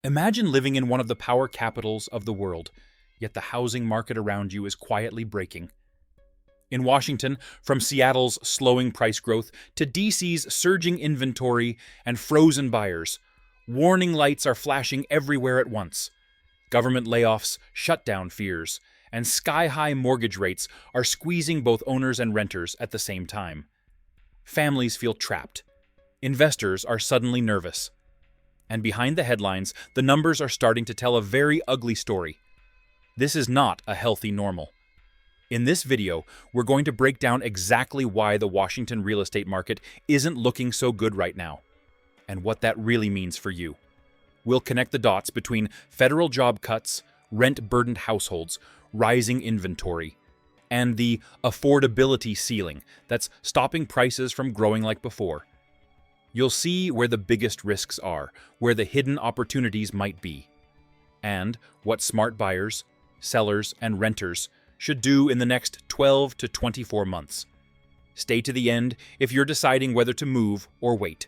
Imagine living in one of the power capitals of the world, yet the housing market around you is quietly breaking. In Washington, from Seattle's slowing price growth to DC's surging inventory and frozen buyers, warning lights are flashing everywhere at once. Government layoffs, shutdown fears, and sky-high mortgage rates are squeezing both owners and renters at the same time. Families feel trapped. Investors are suddenly nervous. And behind the headlines, the numbers are starting to tell a very ugly story. This is not a healthy normal. In this video, we're going to break down exactly why the Washington real estate market isn't looking so good right now, and what that really means for you. We'll connect the dots between federal job cuts, rent-burdened households, rising inventory, and the affordability ceiling that's stopping prices from growing like before. You'll see where the biggest risks are, where the hidden opportunities might be, and what smart buyers, sellers, and renters should do in the next 12 to 24 months. Stay to the end if you're deciding whether to move or wait.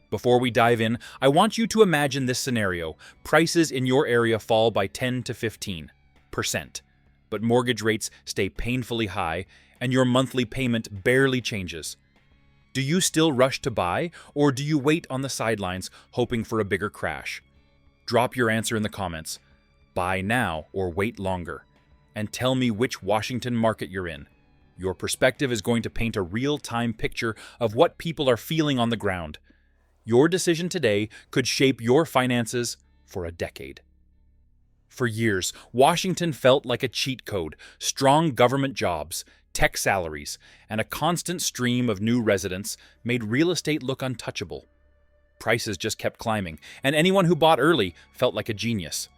Before we dive in, I want you to imagine this scenario. Prices in your area fall by 10 to 15%, but mortgage rates stay painfully high and your monthly payment barely changes. Do you still rush to buy, or do you wait on the sidelines hoping for a bigger crash? Drop your answer in the comments. Buy now or wait longer. And tell me which Washington market you're in. Your perspective is going to paint a real-time picture of what people are feeling on the ground. Your decision today could shape your finances for a decade. For years, Washington felt like a cheat code: strong government jobs, tech salaries, and a constant stream of new residents made real estate look untouchable. Prices just kept climbing, and anyone who bought early felt like a genius.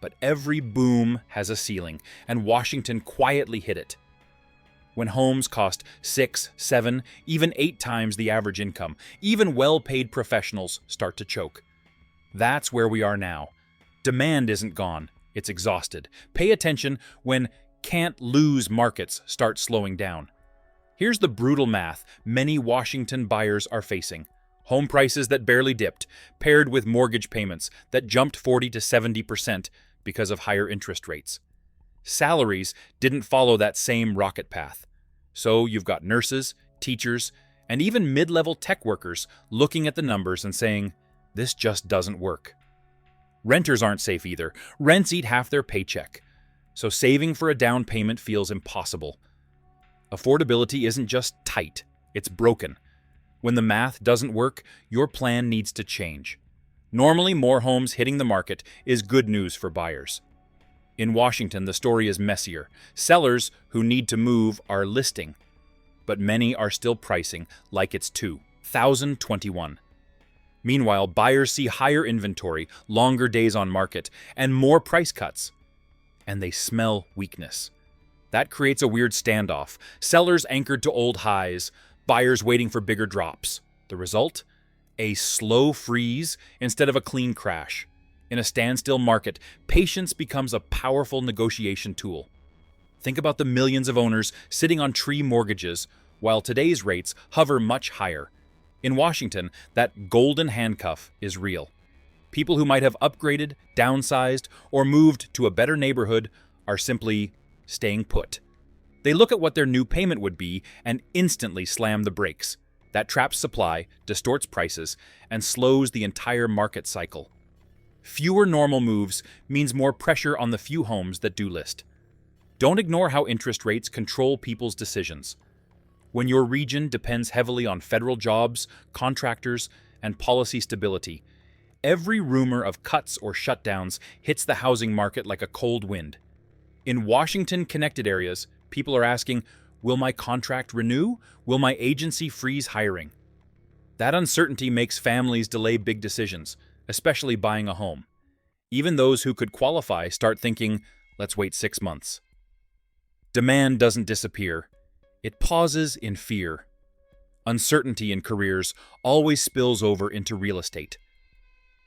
But every boom has a ceiling, and Washington quietly hit it. When homes cost 6, 7, even 8 times the average income, even well-paid professionals start to choke. That's where we are now. Demand isn't gone, it's exhausted. Pay attention when can't-lose markets start slowing down. Here's the brutal math many Washington buyers are facing. Home prices that barely dipped, paired with mortgage payments that jumped 40 to 70% because of higher interest rates. Salaries didn't follow that same rocket path. So you've got nurses, teachers, and even mid-level tech workers looking at the numbers and saying, this just doesn't work. Renters aren't safe either. Rents eat half their paycheck. So saving for a down payment feels impossible. Affordability isn't just tight, it's broken. When the math doesn't work, your plan needs to change. Normally, more homes hitting the market is good news for buyers. In Washington, the story is messier. Sellers who need to move are listing, but many are still pricing like it's 2021. Meanwhile, buyers see higher inventory, longer days on market, and more price cuts. And they smell weakness. That creates a weird standoff. Sellers anchored to old highs, buyers waiting for bigger drops. The result? A slow freeze instead of a clean crash. In a standstill market, patience becomes a powerful negotiation tool. Think about the millions of owners sitting on tree mortgages, while today's rates hover much higher. In Washington, that golden handcuff is real. People who might have upgraded, downsized, or moved to a better neighborhood are simply staying put. They look at what their new payment would be and instantly slam the brakes. That traps supply, distorts prices, and slows the entire market cycle. Fewer normal moves means more pressure on the few homes that do list. Don't ignore how interest rates control people's decisions. When your region depends heavily on federal jobs, contractors, and policy stability, every rumor of cuts or shutdowns hits the housing market like a cold wind. In Washington-connected areas, people are asking, will my contract renew? Will my agency freeze hiring? That uncertainty makes families delay big decisions, especially buying a home. Even those who could qualify start thinking, let's wait 6 months. Demand doesn't disappear. It pauses in fear. Uncertainty in careers always spills over into real estate.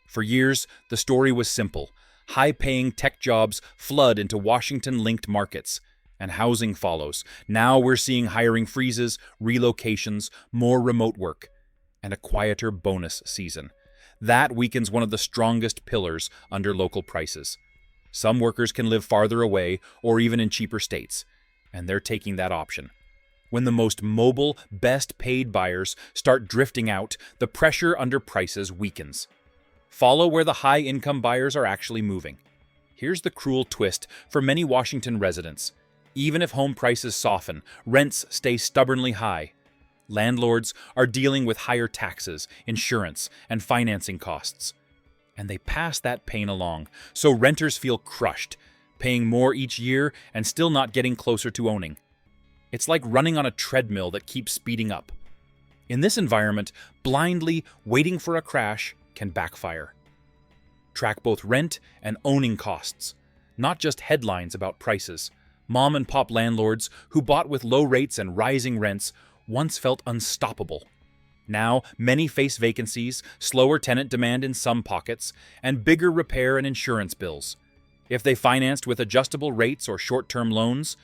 For years, the story was simple. High-paying tech jobs flood into Washington-linked markets, and housing follows. Now we're seeing hiring freezes, relocations, more remote work, and a quieter bonus season. That weakens one of the strongest pillars under local prices. Some workers can live farther away or even in cheaper states, and they're taking that option. When the most mobile, best-paid buyers start drifting out, the pressure under prices weakens. Follow where the high-income buyers are actually moving. Here's the cruel twist for many Washington residents. Even if home prices soften, rents stay stubbornly high. Landlords are dealing with higher taxes, insurance, and financing costs. And they pass that pain along, so renters feel crushed, paying more each year and still not getting closer to owning. It's like running on a treadmill that keeps speeding up. In this environment, blindly waiting for a crash can backfire. Track both rent and owning costs, not just headlines about prices. Mom-and-pop landlords who bought with low rates and rising rents once felt unstoppable. Now, many face vacancies, slower tenant demand in some pockets, and bigger repair and insurance bills. If they financed with adjustable rates or short-term loans,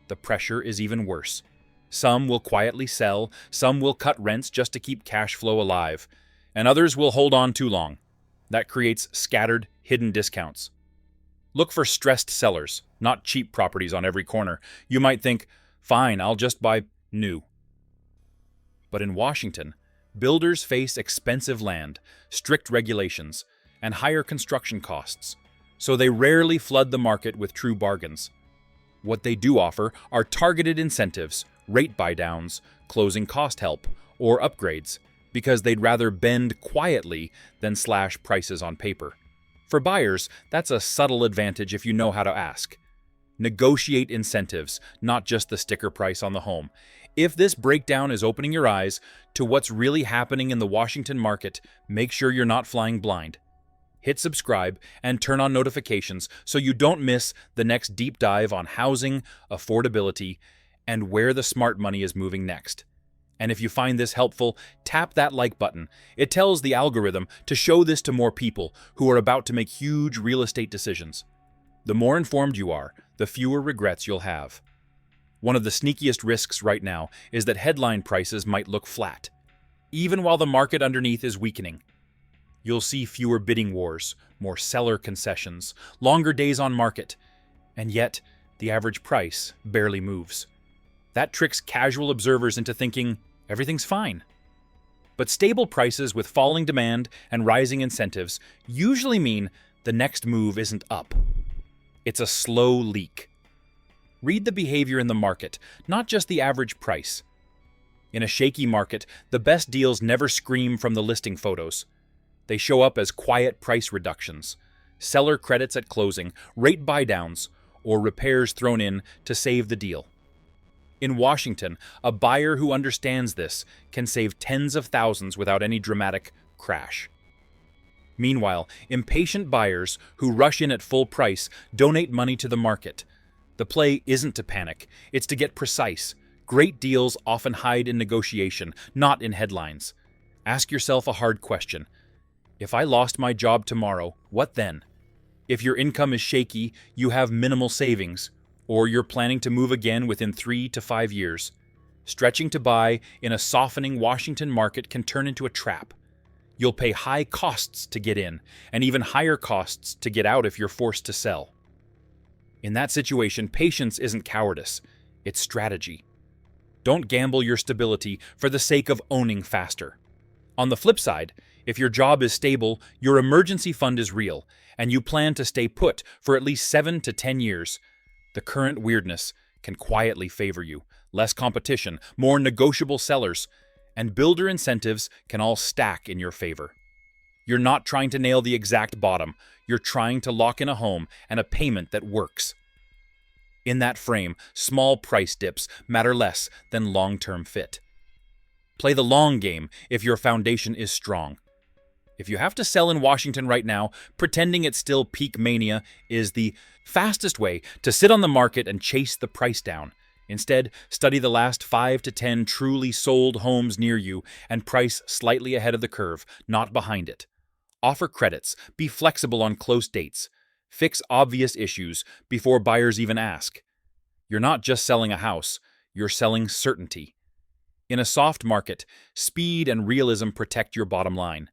the pressure is even worse. Some will quietly sell, some will cut rents just to keep cash flow alive, and others will hold on too long. That creates scattered, hidden discounts. Look for stressed sellers, not cheap properties on every corner. You might think, fine, I'll just buy new. But in Washington, builders face expensive land, strict regulations, and higher construction costs, so they rarely flood the market with true bargains. What they do offer are targeted incentives, rate buy-downs, closing cost help, or upgrades, because they'd rather bend quietly than slash prices on paper. For buyers, that's a subtle advantage if you know how to ask. Negotiate incentives, not just the sticker price on the home. If this breakdown is opening your eyes to what's really happening in the Washington market, make sure you're not flying blind. Hit subscribe and turn on notifications so you don't miss the next deep dive on housing, affordability, and where the smart money is moving next. And if you find this helpful, tap that like button. It tells the algorithm to show this to more people who are about to make huge real estate decisions. The more informed you are, the fewer regrets you'll have. One of the sneakiest risks right now is that headline prices might look flat, even while the market underneath is weakening. You'll see fewer bidding wars, more seller concessions, longer days on market, and yet the average price barely moves. That tricks casual observers into thinking everything's fine. But stable prices with falling demand and rising incentives usually mean the next move isn't up. It's a slow leak. Read the behavior in the market, not just the average price. In a shaky market, the best deals never scream from the listing photos. They show up as quiet price reductions, seller credits at closing, rate buy-downs, or repairs thrown in to save the deal. In Washington, a buyer who understands this can save tens of thousands without any dramatic crash. Meanwhile, impatient buyers who rush in at full price donate money to the market. The play isn't to panic, it's to get precise. Great deals often hide in negotiation, not in headlines. Ask yourself a hard question. If I lost my job tomorrow, what then? If your income is shaky, you have minimal savings, or you're planning to move again within 3 to 5 years, stretching to buy in a softening Washington market can turn into a trap. You'll pay high costs to get in, and even higher costs to get out if you're forced to sell. In that situation, patience isn't cowardice, it's strategy. Don't gamble your stability for the sake of owning faster. On the flip side, if your job is stable, your emergency fund is real, and you plan to stay put for at least 7 to 10 years, the current weirdness can quietly favor you. Less competition, more negotiable sellers, and builder incentives can all stack in your favor. You're not trying to nail the exact bottom. You're trying to lock in a home and a payment that works. In that frame, small price dips matter less than long-term fit. Play the long game if your foundation is strong. If you have to sell in Washington right now, pretending it's still peak mania is the fastest way to sit on the market and chase the price down. Instead, study the last 5 to 10 truly sold homes near you and price slightly ahead of the curve, not behind it. Offer credits, be flexible on close dates, fix obvious issues before buyers even ask. You're not just selling a house, you're selling certainty. In a soft market, speed and realism protect your bottom line.